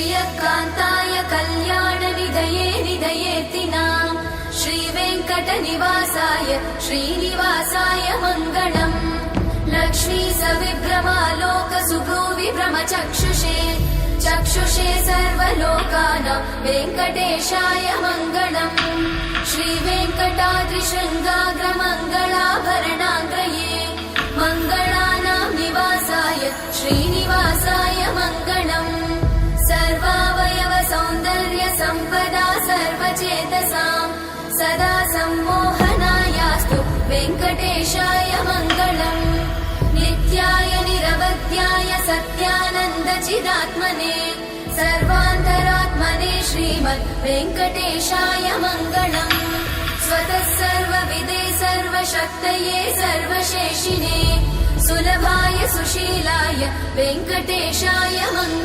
श्रियकान्ताय कल्याणनिधये निधयेतिनाम् श्रीवेङ्कटनिवासाय श्रीनिवासाय मङ्गलम् लक्ष्मी सविभ्रमालोक सुभ्रूविभ्रमचक्षुषे चक्षुषे सर्वलोकानां वेङ्कटेशाय मङ्गलम् श्रीवेङ्कटाद्रिशृङ्गाग्रमङ्गलाभरणाङ्गये मङ्गलानां निवासाय श्रीनिवासाय मङ्गलम् सर्वावयव सौन्दर्य सम्पदा सर्वचेतसां सदा सम्मोहनायास्तु वेङ्कटेशाय मङ्गलम् नित्याय निरवध्याय सत्यानन्दचिदात्मने सर्वान्तरात्मने श्रीमद् वेङ्कटेशाय मङ्गलम् स्वतः सर्वविदे सर्वशक्तये सर्वशेषिने सुलभाय सुशीलाय वेङ्कटेशाय मङ्गलम्।